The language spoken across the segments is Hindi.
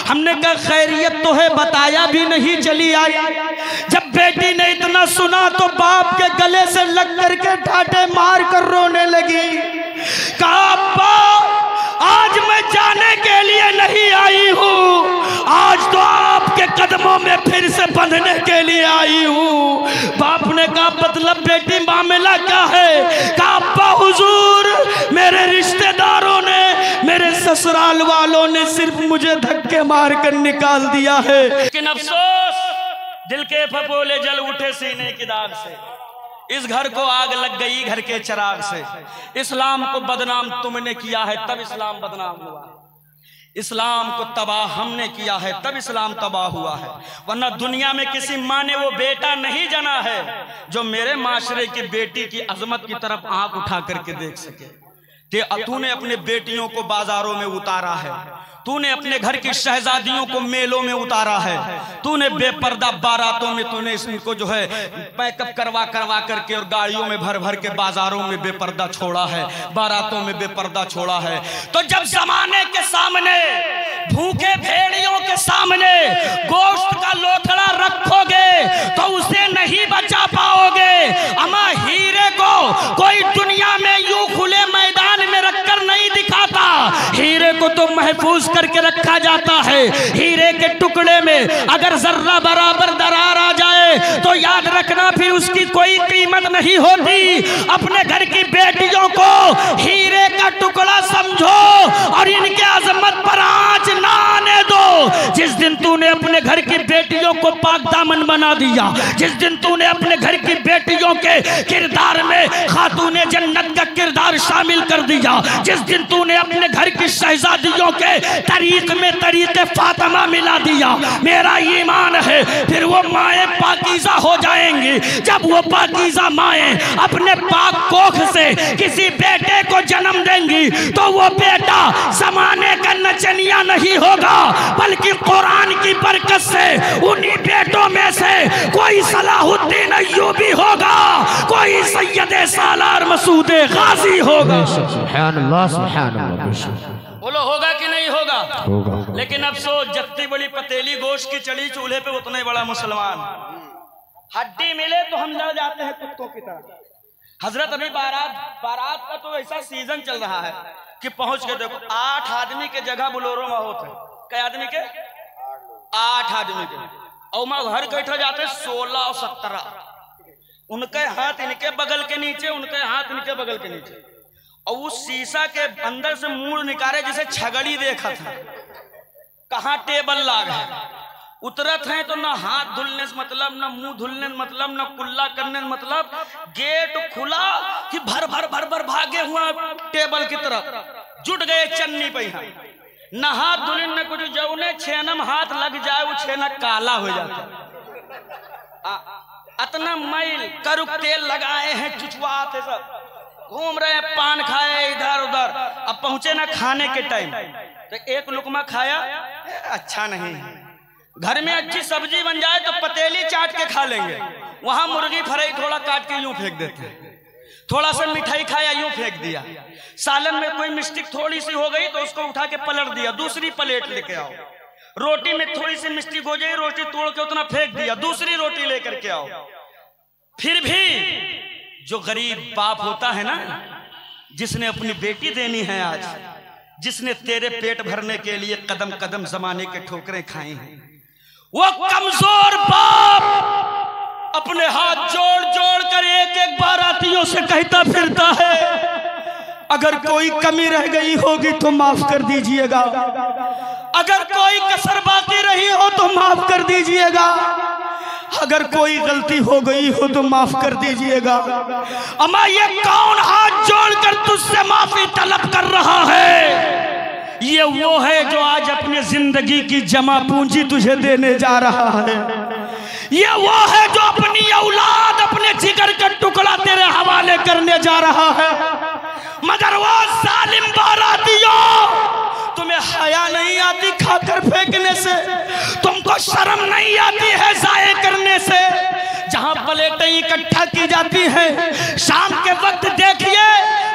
हमने कहा खैरियत तो है, बताया भी नहीं, चली आई। जब बेटी ने इतना सुना तो बाप के गले से लग करके ठाटे मार कर रोने लगी। कहा अब्बा आज मैं जाने के लिए नहीं आई हूँ, आज तो आपके कदमों में फिर से बंधने के लिए आई हूँ। बाप ने कहा मतलब बेटी मामला क्या है? कहा अब्बा हुजूर मेरे रिश्तेदारों ने, मेरे ससुराल वालों ने सिर्फ मुझे धक्के मार कर निकाल दिया है। लेकिन अफसोस दिल के फपोले जल उठे सीने की दाग से, इस घर को आग लग गई घर के चिराग से। इस्लाम को बदनाम तुमने किया है तब इस्लाम बदनाम हुआ, इस्लाम को तबाह हमने किया है तब इस्लाम तबाह हुआ है। वरना दुनिया में किसी माँ ने वो बेटा नहीं जना है जो मेरे माशरे की बेटी की अजमत की तरफ आंख उठा करके देख सके। तूने अपने बेटियों को बाजारों में उतारा है, तूने अपने घर की शहजादियों को मेलों में उतारा है, तूने बेपर्दा बारातों में तूने इसको जो है पैकअप करवा करके और गाड़ियों में भर भर के बाजारों में बेपर्दा छोड़ा है, बारातों में बेपर्दा छोड़ा है। तो जब जमाने के सामने, भूखे भेड़ियों के सामने गोश्त का लोथड़ा रखोगे तो उसे नहीं बचा पाओगे। अमा हीरे को कोई दुनिया में यूं खुले मैदान में रखकर नहीं दिखाता, हीरे को तो महफूज करके रखा जाता है। हीरे के टुकड़े में अगर जर्रा बराबर दरार आ जाए तो याद रखना फिर उसकी कोई कीमत नहीं होती। अपने घर की बेटियों को हीरे का टुकड़ा समझो और इनके अजमत पर आंच ना आने दो। जिस दिन तूने अपने घर की बेटियों को पाक दामन बना दिया, जिस दिन तूने अपने घर की बेटियों के किरदार में खातूने जन्नत का किरदार शामिल कर दिया, जिस दिन तूने अपने घर की शहजादियों के तरीक में तरीके फातिमा मिला दिया, मेरा ईमान है फिर वो माएँ पाकीज़ा हो जाएंगी। जब वो पाकीज़ा माएँ अपने पाक कोख से किसी बेटे को जन्म देंगी तो वो बेटा जमाने का नचनिया नहीं होगा, बल्कि कुरान की बरकत से उन्हीं बेटों में से कोई सलाहुद्दीन अय्यूबी होगा, कोई सैयद सालार मसूद गाजी होगा। सुभान अल्लाह, सुभान अल्लाह। बोलो होगा कि नहीं होगा? होगा। लेकिन अफसोस जितनी बड़ी पतेली गोश्त की चढ़ी चूल्हे पे उतना ही बड़ा मुसलमान। हड्डी मिले तो हम लड़ जाते हैं कुत्तों की तरह। हजरत अभी बारात का तो ऐसा सीजन चल रहा है कि पहुंच के देखो 8 आदमी के जगह बुलोरो में होते। कई आदमी के? 8 आदमी के। और मैं घर बैठे जाते 16 और 17, उनके हाथ इनके बगल के नीचे, उनके हाथ इनके बगल के नीचे, और उस शीशा के अंदर से मुंह निकाले जिसे छगड़ी देखा था। कहाँ टेबल लाग है, उतरत है तो ना हाथ धुलने से मतलब, ना मुंह धुलने से मतलब, ना कुल्ला करने से मतलब। गेट खुला कि भर भर भर भर भागे हुआ टेबल की तरफ, जुट गए चन्नी पे। ना हाथ धुलन न कुछ, जौने छेनम हाथ लग जाए वो छेना काला हो जाता। अतना मैल करुक तेल लगाए हैं, चुचवाते सब घूम रहे हैं, पान खाए इधर उधर। अब पहुंचे ना खाने के टाइम तो एक लुकमा खाया, अच्छा नहीं। घर में अच्छी सब्जी बन जाए तो पतेली चाट के खा लेंगे, वहां मुर्गी फ्राई थोड़ा काट के यूं फेंक देते हैं। थोड़ा सा मिठाई खाया यूं फेंक दिया। सालन में कोई मिस्टेक थोड़ी सी हो गई तो उसको उठा के पलट दिया, दूसरी प्लेट लेके आओ। रोटी में थोड़ी सी मिस्टेक हो जाए, रोटी तोड़ के उतना फेंक दिया, दूसरी रोटी लेकर के आओ। फिर भी जो गरीब बाप होता है ना, जिसने अपनी बेटी देनी है आज, जिसने तेरे पेट भरने के लिए कदम कदम जमाने के ठोकरें खाई हैं, वो कमजोर बाप अपने हाथ जोड़ जोड़ कर एक एक बारातियों से कहता फिरता है, अगर कोई कमी रह गई होगी तो माफ कर दीजिएगा, अगर कोई कसर बाकी रही हो तो माफ कर दीजिएगा, अगर कोई गलती हो गई हो तो माफ कर दीजिएगा। अम्मा ये कौन हाथ जोड़कर तुझसे माफी तलब कर रहा है? ये वो है जो आज अपने जिंदगी की जमा पूंजी तुझे देने जा रहा है। ये वो है जो अपनी औलाद, अपने जिगर का टुकड़ा तेरे हवाले करने जा रहा है। मगर वो जालिम बारातियों, तुम्हें हया नहीं आती खाकर फेंकने से? तुमको शर्म नहीं आती है जाये करने से? जहां प्लेटें इकट्ठा की जाती हैं, शाम के वक्त देखिए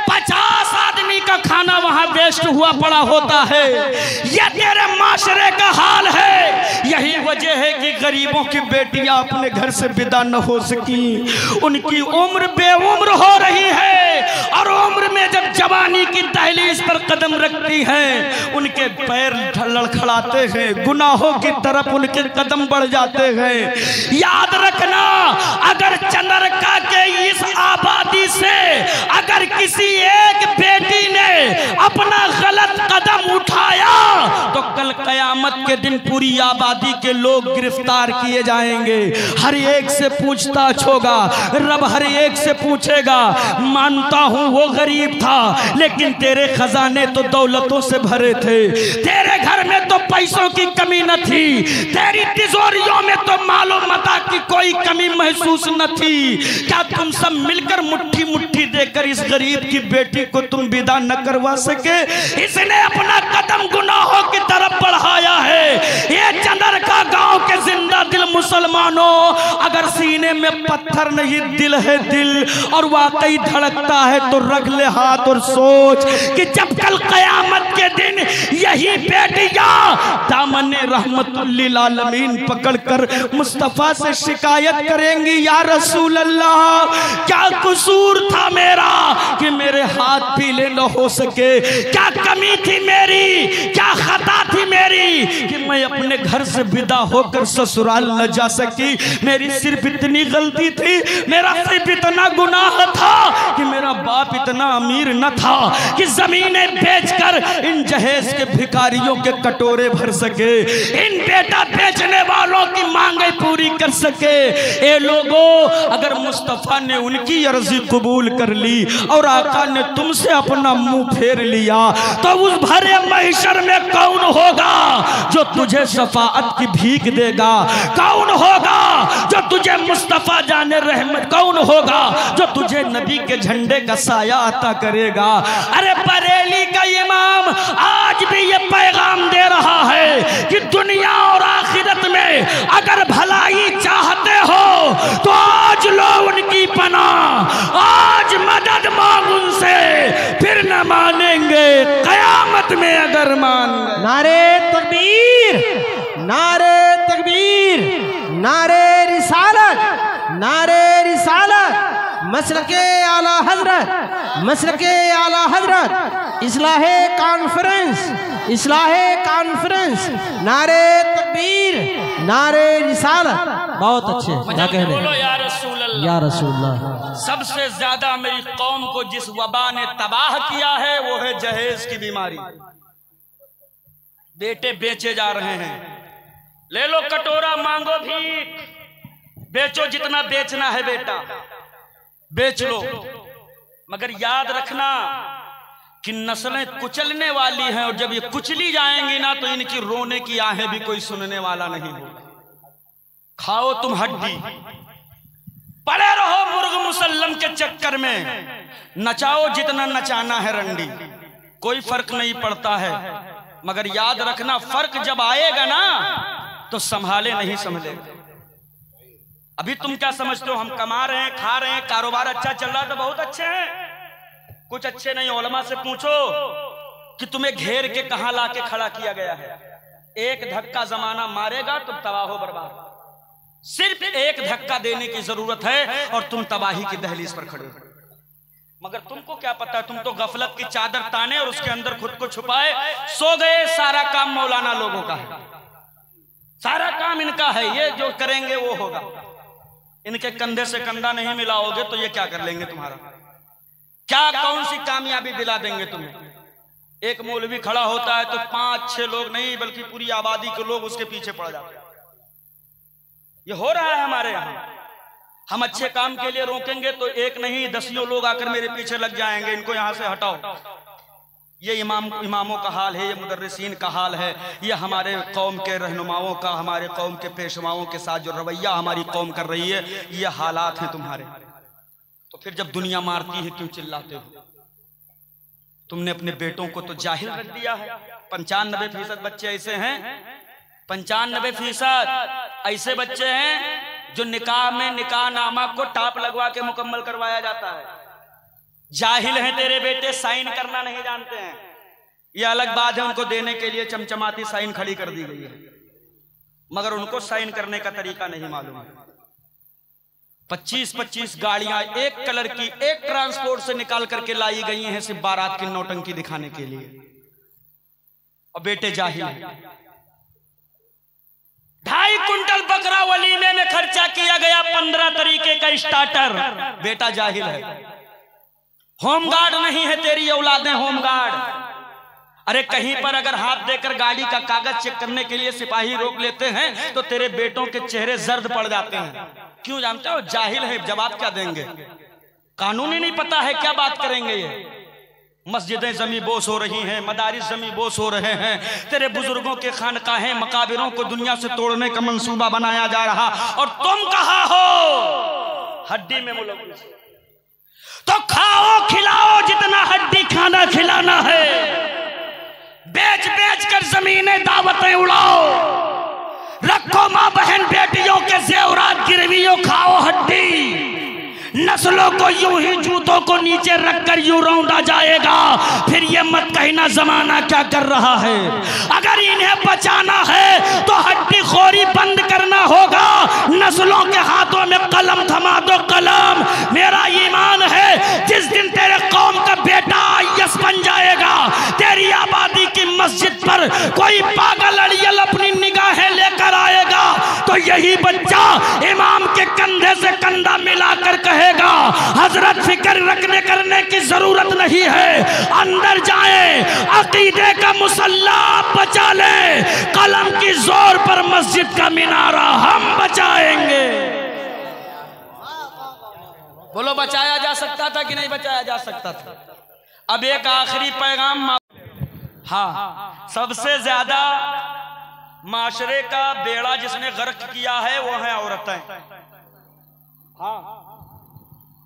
50 आदमी का खाना खाना वहां वेस्ट हुआ पड़ा होता है। यह तेरे माशरे का हाल है। यही वजह है कि गरीबों की बेटियां अपने घर से विदा न हो सकी, उनकी उम्र बेउम्र हो रही है और उम्र में जब जवानी की दहलीज पर कदम रखती हैं उनके पैर लड़खड़ाते हैं, गुनाहों की तरफ उनके कदम बढ़ जाते हैं। याद रखना, अगर चंद्रिका के इस आबादी से अगर किसी एक बेटी ने अपना गलत कदम उठाया तो कल कयामत के दिन पूरी आबादी के लोग गिरफ्तार किए जाएंगे। हर एक से पूछताछ होगा, रब हर एक से पूछेगा। मानता हूं वो गरीब था लेकिन तेरे खजाने तो दौलतों से भरे थे, तेरे घर में तो पैसों की कमी न थी, तेरी तिजोरियों में तो मालो मता की कोई कमी महसूस न थी। क्या तुम सब मिलकर मुट्ठी मुट्ठी देकर इस गरीब की बेटी को तुम विदा न करवा सके? इसने अपना कदम गुनाहों की तरफ बढ़ाया है। ये चंद्रिका गांव के जिंदा दिल मुसलमानों, अगर सीने में पत्थर नहीं दिल है दिल और वाकई धड़कता है तो रख ले हाथ और सोच कि जब कल कयामत के दिन यही बेटियां दामने रहमतुल लिल आलमीन पकड़कर मुस्तफा से शिकायत करेंगी, या रसूल अल्लाह क्या कसूर था मेरा कि मेरे हाथ पीले न हो सके? क्या कमी थी मेरी, क्या खता थी मेरी कि मैं अपने घर से विदा होकर ससुराल न जा सकी? मेरी सिर्फ इतनी गलती थी, मेरा सिर्फ इतना गुनाह था कि मेरा बाप इतना अमीर न था कि जमीनें बेचकर इन जहेज के भिखारियों के कटोरे भर सके, इन बेटा बेचने वालों की मांगे पूरी कर सके। ए लोगों, अगर मुस्तफा ने उनकी अर्जी कबूल कर ली और आका ने तुमसे अपना मुंह फेर लिया तो उस भरे महशर में कौन होगा जो तुझे शफाअत की भीख देगा? कौन होगा जो तुझे मुस्तफा जाने रहमत, कौन होगा जो तुझे नबी के झंडे का साया अता करेगा? अरे बरेली का इमाम आज भी ये पैगाम दे रहा है कि दुनिया और आखिरत में अगर भलाई चाहते हो तो आज लो उनकी पनाह, आज मदद मांग उनसे, फिर न मानेंगे कयामत में अगर मान। नारे तकबीर, नारे तकबीर, नारे रिसालत, नारे रिसालत, मसलके आला हजरत, मसलके आला हजरत, इस्लाहे कॉन्फ्रेंस, इस्लाहे कॉन्फ्रेंस, नारे तकबीर, नारे रिसालत। बहुत अच्छे, क्या कह रहे हैं? या रसूलल्लाह। सबसे ज्यादा मेरी कौम को जिस वबा ने तबाह किया है वो है जहेज की बीमारी। बेटे बेचे जा रहे हैं, ले लो कटोरा, मांगो भीख, बेचो जितना बेचना है बेटा बेच लो, मगर याद रखना कि नस्लें कुचलने वाली हैं और जब ये कुचली जाएंगी ना तो इनकी रोने की आहें भी कोई सुनने वाला नहीं होगा। खाओ तुम हड्डी, पड़े रहो मुर्ग मुसल्लम के चक्कर में, नचाओ जितना नचाना है रंडी, कोई फर्क नहीं पड़ता है। मगर याद रखना फर्क जब आएगा ना तो संभाले नहीं संभलेगा। अभी तुम क्या समझते हो हम कमा रहे हैं, खा रहे हैं, कारोबार अच्छा चल रहा है तो बहुत अच्छे हैं, कुछ अच्छे नहीं। उलमा से पूछो कि तुम्हें घेर के कहां लाके खड़ा किया गया है। एक धक्का जमाना मारेगा तुम तबाह हो बर्बाद। सिर्फ एक धक्का देने की जरूरत है और तुम तबाही की दहलीज पर खड़े हो। मगर तुमको क्या पता है, तुम तो गफलत की चादर ताने और उसके अंदर खुद को छुपाए सो गए। सारा काम मौलाना लोगों का है, सारा काम इनका है, ये जो करेंगे वो होगा। इनके कंधे से कंधा नहीं मिलाओगे तो ये क्या कर लेंगे तुम्हारा? क्या कौन सी कामयाबी दिला देंगे तुम्हें? एक मौलवी खड़ा होता है तो 5-6 लोग नहीं बल्कि पूरी आबादी के लोग उसके पीछे पड़ जाते हैं। ये हो रहा है हमारे यहाँ। हम अच्छे काम के लिए रोकेंगे तो एक नहीं 10 लोग आकर मेरे पीछे लग जाएंगे, इनको यहाँ से हटाओ। ये इमामों का हाल है, ये मुदर्रिसीन का हाल है, ये हमारे कौम के रहनुमाओं का, हमारे कौम के पेशवाओं के साथ जो रवैया हमारी कौम कर रही है, ये हालात हैं तुम्हारे। तो फिर जब दुनिया मारती है क्यों चिल्लाते हो? तुमने अपने बेटों को तो जाहिल रख दिया है। 95% बच्चे ऐसे हैं, 95% ऐसे बच्चे हैं जो निकाह में निकाह नामा को टाप लगवा के मुकम्मल करवाया जाता है। जाहिल हैं तेरे बेटे, साइन करना नहीं जानते हैं। ये अलग बात है, उनको देने के लिए चमचमाती साइन खड़ी कर दी गई है, मगर उनको साइन करने का तरीका नहीं मालूम है। 25-25 गाड़ियां एक कलर की एक ट्रांसपोर्ट से निकाल करके लाई गई हैं सिर्फ बारात की नौटंकी दिखाने के लिए, और बेटे जाहिल हैं। 2.5 कुंटल बकरा वलीमे में खर्चा किया गया, 15 तरीके का स्टार्टर, बेटा जाहिल है। होमगार्ड नहीं है तेरी औलादें, होमगार्ड। अरे कहीं पर अगर हाथ देकर गाड़ी का कागज चेक करने के लिए सिपाही रोक लेते हैं तो तेरे बेटों के चेहरे जर्द पड़ जाते हैं। क्यों जानते हो? जाहिल है, जवाब क्या देंगे? कानून ही नहीं पता है, क्या बात करेंगे ये? मस्जिदें जमी बोस हो रही हैं, मदारिस जमी बोस हो रहे हैं, तेरे बुजुर्गों के खानकाहें मकाबिरों को दुनिया से तोड़ने का मंसूबा बनाया जा रहा, और तुम कहाँ हो? हड्डी में मुलव्वस। तो खाओ खिलाओ जितना हड्डी खाना खिलाना है, बेच बेच कर जमीनें दावतें उड़ाओ, रखो मां बहन बेटियों के जेवरात गिरवियों, खाओ हड्डी। नस्लों को यूं ही जूतों को नीचे रखकर यूं रौंदा जाएगा। फिर ये मत कहना जमाना क्या कर रहा है। अगर इन्हें बचाना है तो हड्डी खोरी बंद करना होगा। नस्लों के हाथों में कलम थमा दो, कलम। मेरा ईमान है जिस दिन तेरे कौम का बेटा आईएएस बन जाएगा, तेरी आबादी की मस्जिद पर कोई पागल अड़ियल अपनी निगाहें लेकर आएगा, तो यही बच्चा इमाम के कंधे से कंधा मिलाकर कहेगा, हजरत फिक्र रखने करने की जरूरत नहीं है, अंदर जाए, अकीदे का मुसल्ला बचा ले, कलम की जोर पर मस्जिद का मिनारा हम बचाएंगे। बोलो, बचाया जा सकता था कि नहीं बचाया जा सकता था? अब एक आखिरी पैगाम। हाँ, सबसे ज्यादा माशरे का बेड़ा जिसने गर्क किया है वो है औरतें। हाँ,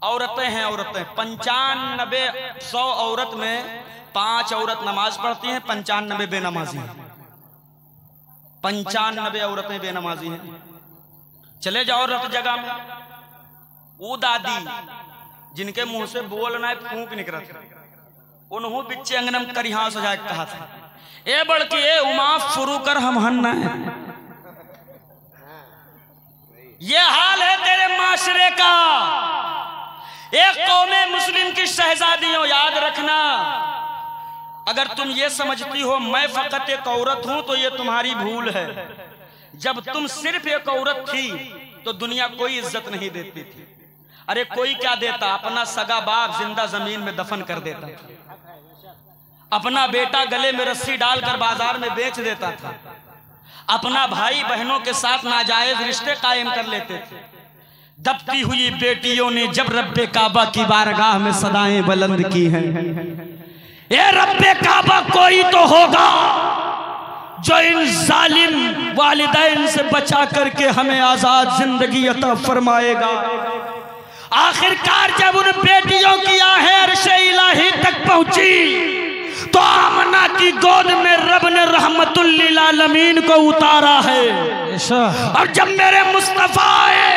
औरतें हैं, औरतें। 95-100 औरत में 5 औरत नमाज पढ़ती हैं, 95 बेनमाजी हैं। 95 औरतें बेनमाजी हैं। चले जाओ रत जगह में, वो दादी जिनके मुंह से बोलना है फूंक निकलत, उन्हों बिच्चे अंगनम करिहा सजाए कहा था, ए बड़की ए उमा फुरू कर हम हन्ना है। ये हाल है तेरे माशरे का। एक कौमे मुस्लिम की शहजादियों, याद रखना, अगर तुम ये समझती हो मैं फकत एक औरत हूं तो ये तुम्हारी भूल है। जब तुम सिर्फ एक औरत थी तो दुनिया कोई इज्जत नहीं देती थी। अरे कोई क्या देता, अपना सगा बाप जिंदा जमीन में दफन कर देता था, अपना बेटा गले में रस्सी डालकर बाजार में बेच देता था, अपना भाई बहनों के साथ नाजायज रिश्ते कायम कर लेते थे। दबती हुई बेटियों ने जब रब्बे काबा की बारगाह में सदाएं बुलंद की हैं, ये रब्बे काबा कोई तो होगा जो इन जालिम वालिदैन से बचा करके हमें आजाद जिंदगी अता फरमाएगा। आखिरकार जब उन बेटियों की आहें अर्शे इलाही तक पहुंची तो आमना की गोद में रब ने रहमतुल लिल आलमीन को उतारा है। और जब मेरे मुस्तफा आए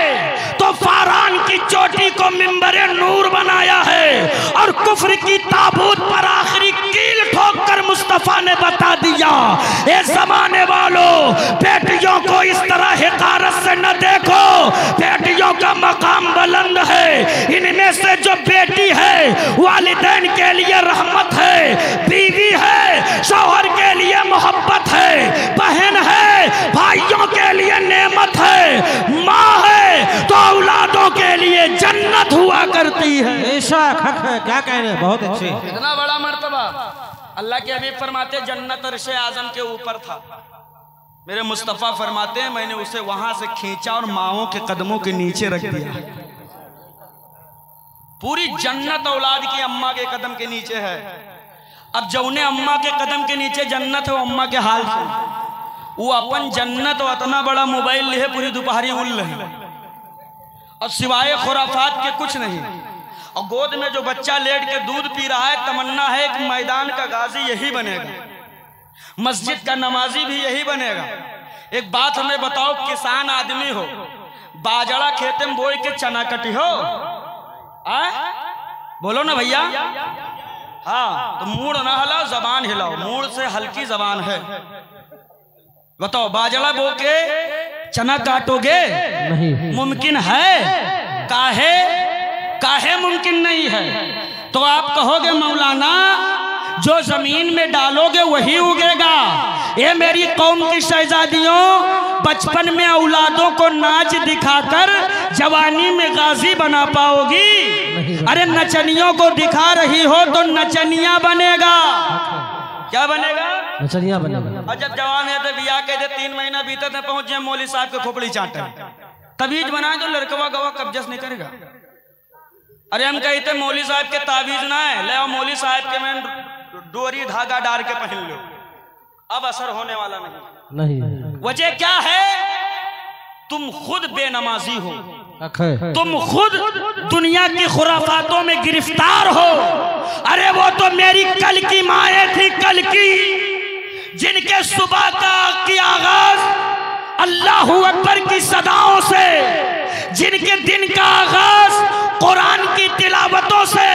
तो फारान की चोटी को मिंबरे नूर बनाया है, और कुफ्र की ताबूत पर आखिरी कील ठोक कर मुस्तफा ने बता दिया, ए जमाने वालों, बेटियों को इस तरह हिकारत से न देखो, बेटियों का मकाम बुलंद है। इनमें से जो बेटी है वालिदैन के लिए रहमत है, बीवी है शौहर के लिए मोहब्बत है, बहन है भाइयों के लिए नेमत है, माँ है तो औलादों के लिए जन्नत हुआ करती है। क्या कहने, बहुत अच्छे। इतना बड़ा मर्तबा अल्लाह के हबीब फरमाते जन्नत अर्शे आजम के ऊपर था। मेरे मुस्तफा फरमाते हैं मैंने उसे वहां से खींचा और माओं के कदमों के नीचे रख दिया। पूरी जन्नत औलाद की अम्मा के कदम के नीचे है। अब जौने अम्मा के कदम के नीचे जन्नत है वो अम्मा के हाल से, वो अपन जन्नत और इतना बड़ा मोबाइल ले पूरी दोपहरी उल रहे और सिवाय खुराफात के कुछ नहीं। और गोद में जो बच्चा लेट के दूध पी रहा है, तमन्ना है कि मैदान का गाजी यही बनेगा, मस्जिद का नमाजी भी यही बनेगा। एक बात हमें बताओ, किसान आदमी हो, बाजरा खेते में बोए के चना कटी हो, बोलो ना भैया। हाँ, तो मूड ना हिलाओ, जबान हिलाओ। मूड से हल्की जबान है। बताओ, बाजरा बो के चना काटोगे? नहीं। मुमकिन है? काहे काहे मुमकिन नहीं है? तो आप कहोगे मौलाना जो जमीन में डालोगे वही उगेगा। ये मेरी कौम की शहजादियों, बचपन में औलादों को नाच दिखाकर जवानी में गाजी बना पाओगी? अरे नचनियों को दिखा रही हो तो नचनिया बनेगा। क्या बनेगा? नचनिया बनेगा। और जब जवान है तो बियाह कहते 3 महीना बीते थे, पहुंच जाए मौली साहब के खोपड़ी चाटे, तबीज बनाए तो लड़कवा गवा कब्जस नहीं करेगा। अरे हम कहते मौली साहब के ताबीज ना है, ले आओ मौली साहब के मैं डोरी धागा डाल के पहन लो, अब असर होने वाला नहीं। वजह क्या है? तुम खुद बेनमाजी हो, तुम खुद दुनिया की खुराफातों में गिरफ्तार हो। अरे वो तो मेरी कल की माएँ थी, कल की, जिनके सुबह की आगाज अल्लाहू अकबर की सदाओं से, जिनके दिन का आगाज कुरान की तिलावतों से,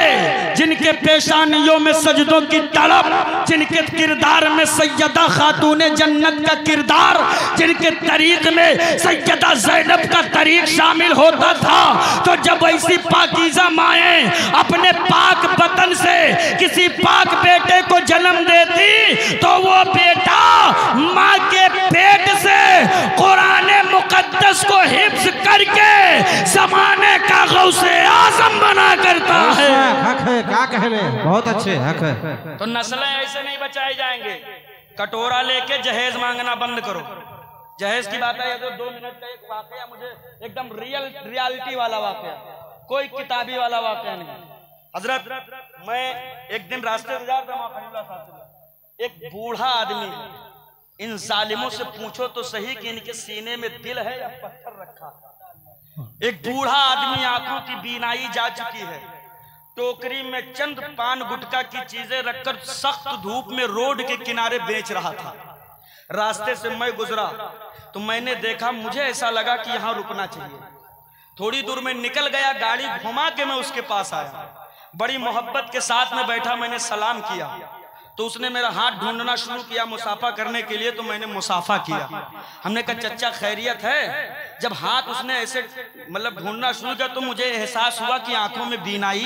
जिनके पेशानियों में सजदों की तड़प, जिनके किरदार में सैयदा खातूने जन्नत का किरदार, जिनके तरीक में सैयदा ज़ैनब का तरीक शामिल होता था। तो जब ऐसी पाकीज़ा माएँ अपने पाक बतन से किसी पाक बेटे को जन्म देती तो वो बेटा माँ के पेट से कुरान मुकद्दस को हिफ्ज़ करके ज़माने का गौसे आज़म बना करता है। हक है, क्या कहने, बहुत अच्छे, हक है। तो नस्लें ऐसे नहीं बचाई जाएंगे। कटोरा लेके जहेज मांगना बंद करो। जहेज की बात है तो 2 मिनट का एक वाकया, मुझे एकदम रियलिटी वाला वाकया, कोई किताबी वाला वाकया नहीं। हजरत, मैं एक दिन रास्ते में जा रहा था, एक बूढ़ा आदमी, इन जालिमों से पूछो तो सही कि इनके सीने में दिल है या पत्थर रखा। एक बूढ़ा आदमी, आंखों की बीनाई जा चुकी है, टोकरी में चंद पान गुटखा की चीजें रखकर सख्त धूप में रोड के किनारे बेच रहा था। रास्ते से मैं गुजरा तो मैंने देखा, मुझे ऐसा लगा कि यहाँ रुकना चाहिए। थोड़ी दूर में निकल गया, गाड़ी घुमा के मैं उसके पास आया, बड़ी मोहब्बत के साथ में बैठा, मैंने सलाम किया तो उसने मेरा हाथ ढूंढना शुरू किया मुसाफा करने के लिए, तो मैंने मुसाफा किया। हमने कहा चचा खैरियत है? जब हाथ उसने ऐसे मतलब ढूंढना शुरू किया तो मुझे एहसास हुआ कि आंखों में बीनाई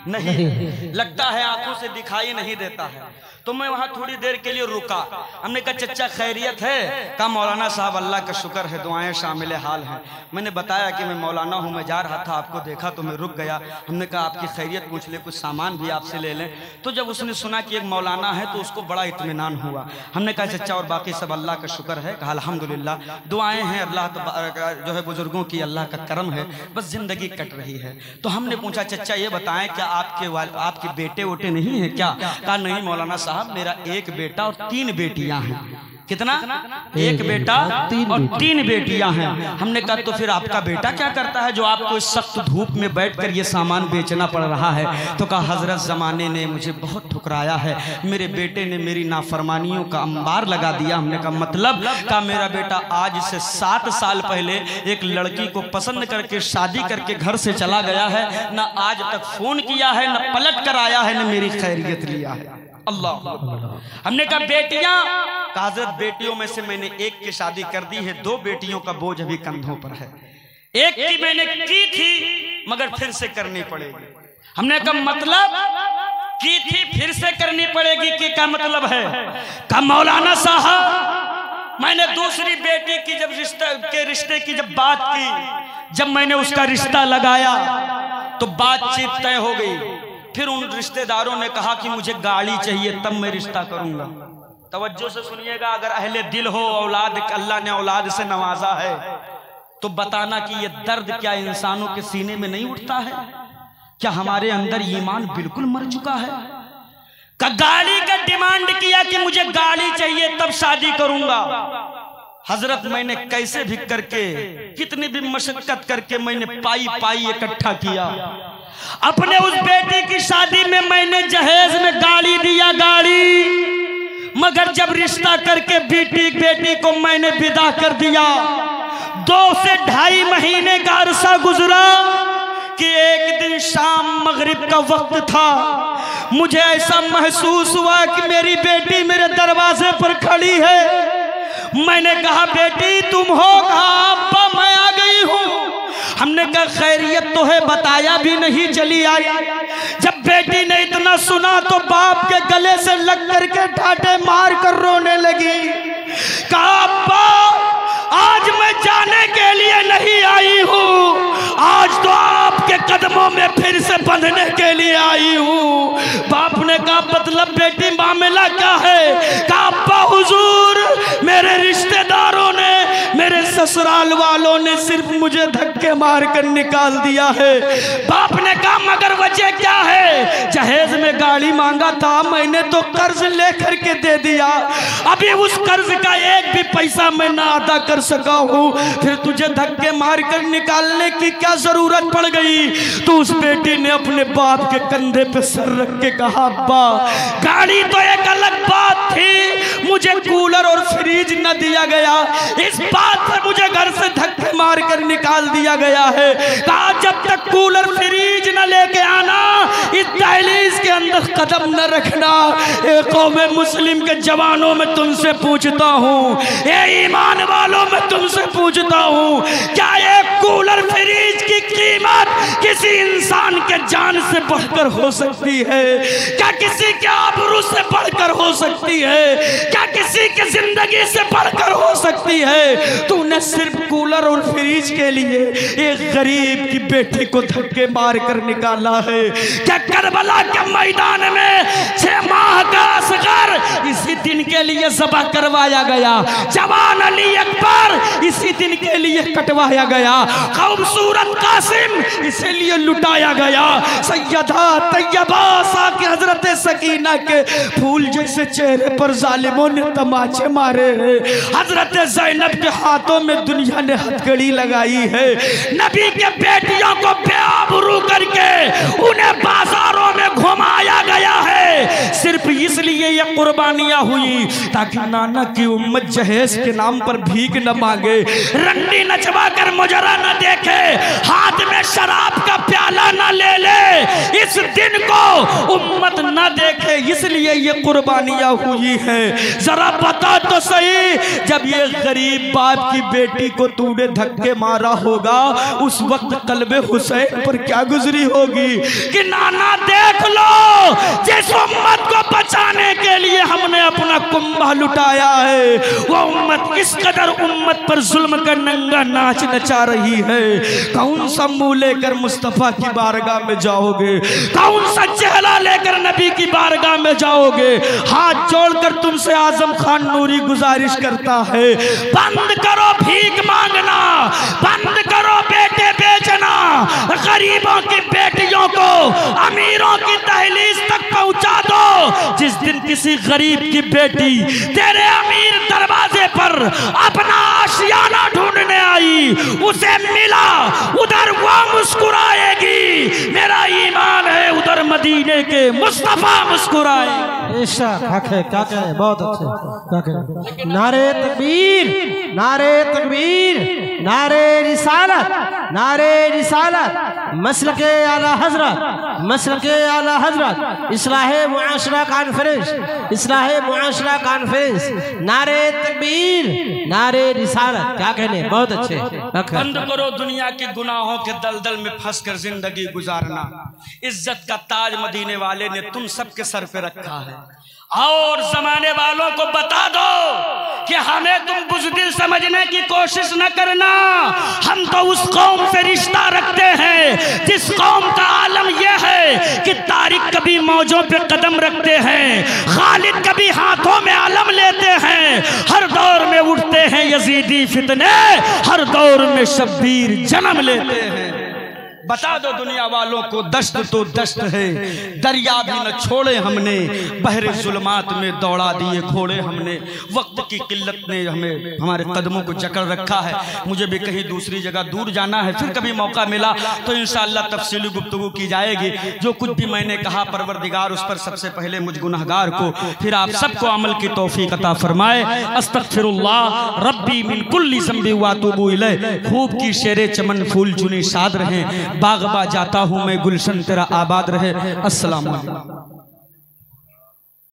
नहीं, लगता है आंखों से दिखाई नहीं देता है। तो मैं वहां थोड़ी देर के लिए रुका। हमने कहा चचा खैरियत है? कहा मौलाना साहब अल्लाह का शुक्र है, दुआएं शामिल हाल हैं। मैंने बताया कि मैं मौलाना हूँ, मैं जा रहा था, आपको देखा तो मैं रुक गया। हमने कहा आपकी खैरियत पूछ ले, कुछ सामान भी आपसे ले लें। तो जब उसने सुना कि एक मौलाना है तो उसको बड़ा इत्मीनान हुआ। हमने कहा चचा और बाकी सब अल्लाह का शुक्र है? कहा अल्हम्दुलिल्लाह, दुआएं हैं, अल्लाह जो है बुजुर्गों की अल्लाह का करम है, बस जिंदगी कट रही है। तो हमने पूछा चचा ये बताएं क्या आपके बेटे वोटे नहीं है क्या? कहा नहीं मौलाना साहब, मेरा एक बेटा और 3 बेटियां हैं। कितना? एक बेटा और 3 बेटियां हैं। हमने कहा तो फिर आपका बेटा क्या करता है जो आपको इस सख्त धूप में बैठकर ये सामान बेचना पड़ रहा है? तो कहा हजरत जमाने ने मुझे बहुत ठुकराया है, मेरे बेटे ने मेरी नाफरमानियों का अंबार लगा दिया। हमने कहा मतलब? कहा मेरा बेटा आज से 7 साल पहले एक लड़की को पसंद करके शादी करके घर से चला गया है, न आज तक फोन किया है, न पलट कर आया है, न मेरी खैरियत लिया है। अल्लाह। हमने कहा बेटियां? हजरत बेटियों में से मैंने एक की शादी कर दी है, 2 बेटियों का बोझ अभी कंधों पर है। एक की मैंने की थी मगर फिर से करनी पड़ेगी। हमने कहा मतलब? की थी फिर से करनी पड़ेगी कि क्या मतलब है? कहा मौलाना साहब मैंने दूसरी बेटी की जब रिश्ते की जब बात की, जब मैंने उसका रिश्ता लगाया तो बातचीत तय हो गई। फिर उन रिश्तेदारों ने कहा कि मुझे गाड़ी चाहिए तब मैं रिश्ता करूंगा। तवज्जो से सुनिएगा, अगर अहले दिल हो, औलाद अल्लाह ने औलाद से नवाजा है तो बताना कि ये दर्द क्या इंसानों के सीने में नहीं उठता है? क्या हमारे अंदर ईमान बिल्कुल मर चुका है? का गाड़ी का डिमांड किया कि मुझे गाड़ी चाहिए तब शादी करूंगा। हजरत मैंने कैसे भी करके, कितनी भी मशक्कत करके मैंने पाई इकट्ठा किया। अपने उस बेटी की शादी में मैंने जहेज में गाड़ी दिया, गाड़ी, मगर जब रिश्ता करके बेटी को मैंने विदा कर दिया, 2 से 2.5 महीने का अरसा गुजरा, कि एक दिन शाम मगरिब का वक्त था, मुझे ऐसा महसूस हुआ कि मेरी बेटी मेरे दरवाजे पर खड़ी है। मैंने कहा बेटी तुम हो? कहा अब्बा मैं आ गई हूँ। हमने कहा खैरियत तो है, बताया भी नहीं, चली आई। जब बेटी ने इतना सुना तो बाप के गले से लग करके ठाटे मार कर रोने लगी। कहा अब्बा आज मैं जाने के लिए नहीं आई हूँ, आज तो आपके कदमों में फिर से बंधने के लिए आई हूँ। बाप ने कहा मतलब बेटी मामला क्या है? कहा अब्बा हुजूर मेरे रिश्तेदारों ने, मेरे ससुराल वालों ने सिर्फ मुझे धक्के मार कर निकाल दिया है। बाप ने कहा मगर वजह क्या है? जहेज में गाड़ी मांगा था, मैंने तो कर्ज लेकर के दे दिया, अभी उस कर्ज का एक भी पैसा मैं ना अदा कर सका हूँ, फिर तुझे धक्के मार कर निकालने की क्या जरूरत पड़ गई? तो उस बेटी ने अपने बाप के कंधे पे सर रख के कहा अब्बा गाड़ी तो एक अलग बात थी, मुझे कूलर और फ्रिज न दिया गया, इस बात पर मुझे घर से धक्के मार कर निकाल दिया गया है। कहा जब तक कूलर फ्रिज न लेके आना इस दहलीज के अंदर कदम न रखना। एक कौमे मुस्लिम के जवानों में तुमसे पूछता हूँ, ये ईमान वालों में तुमसे पूछता हूँ, क्या एक कूलर फ्रिज की कीमत किसी इंसान के जान से बढ़कर हो सकती है? क्या किसी के आबरू से बढ़कर हो सकती है? क्या किसी की जिंदगी से बढ़कर हो सकती है? तूने सिर्फ कूलर और फ्रिज के लिए एक गरीब की बेटी को धक्के मार कर निकाला है। क्या करबला के मैदान में 6 माह का असगर इसी दिन के लिए ज़बह करवाया गया, जवान अली अकबर इसी दिन के लिए कटवाया गया, खूबसूरत कासिम इसीलिए लुटाया गया, सैयदा तैयबा साकी हजरत सकीना के फूल जैसे चेहरे पर जालिमों ने तमाचे मारे हैं, हजरत ज़ैनब के हाथों में दुनिया ने हथकड़ी लगाई है, नबी के बेटियों को बेआबरू करके उन्हें बाजारों में घुमाया गया है, सिर्फ इसलिए ये कुर्बानियां हुई ताकि नाना की उम्मत जहेज के नाम पर भीख न मांगे, रंडी नचवा कर मुजरा न देखे, हाथ में शराब का प्याला न ले ले, इस दिन को उम्मत न देखे, इसलिए ये कुर्बानियां हुई हैं। जरा बता तो सही, जब ये गरीब बाप की बेटी को तूने धक्के मारा होगा उस वक्त कल्बे हुसैन पर क्या गुजरी होगी कि नाना देख लो जिस उम्मत को बचाने के लिए हमने अपना कुंभा लुटाया है, वो उम्मत इस कदर उम्मत पर जुल्म का नंगा नाच नचा रही है। कौन सा मुंह लेकर मुस्तफा की बारगाह में जाओगे? कौन सा चेहरा लेकर नबी की बारगाह में जाओगे? हाथ जोड़कर तुमसे आजम खान नूरी गुजारिश करता है, बंद करो भीख मांगना, बंद करो बेटे बेचना, गरीबों की बेटियों को अमीरों की दहलीज तक पहुंचा दो। जिस दिन किसी गरीब की बेटी तेरे अमीर दरवाजे पर अपना आशियाना ढूंढने आई, उसे मिला, उधर वो मुस्कुराएगी, मेरा ईमान है उधर मदीने के मुस्तफा मुस्कुराए। हक है, क्या कहे, बहुत अच्छे, क्या कहे। नारे तकबीर, नारे तकबीर, नारे रिसालत, नारे रिसालत, मसलके आला हजरत, मसलके आला हजरत, इस्लाहे मुआशरा कॉन्फ्रेंस, इस्लाहे मुआशरा कॉन्फ्रेंस, नारे तकबीर, नारे रिसालत, क्या कहने, बहुत अच्छे। बंद करो दुनिया के गुनाहों के दलदल में फंसकर जिंदगी गुजारना, इज्जत का ताज मदीने वाले ने तुम सबके सर पे रखा है, और जमाने वालों को बता दो कि हमें तुम बुज़दिल समझने की कोशिश न करना, हम तो उस कौम से रिश्ता रखते हैं जिस कौम का आलम यह है कि तारिक कभी मौजों पे कदम रखते हैं, खालिद कभी हाथों में आलम लेते हैं, हर दौर में उठते हैं यजीदी फितने, हर दौर में शब्बीर जन्म लेते हैं। बता दो दुनिया वालों को दश्त तो दश्त है, दरिया भी न छोड़े हमने, बहरे जुल्मात में दौड़ा दिए घोड़े हमने, वक्त की किल्लत ने हमें हमारे कदमों को जकड़ रखा है, मुझे भी कहीं दूसरी जगह दूर जाना है, फिर कभी मौका मिला तो इंशाअल्लाह तफसीली गुफ्तगू की जाएगी। जो कुछ भी मैंने कहा परवरदिगार उस पर सबसे पहले मुझ गुनहगार को फिर आप सबको अमल की तौफीक अता फरमाए। अस्तगफिरुल्लाह रब्बी मिन कुल्ली ज़ंबि व अतूबु इलैह। खूब की शेरे चमन फूल चुनी शाद रहें, बागबा जाता हूँ मैं, गुलशन तेरा आबाद रहे। अस्सलाम वालेकुम।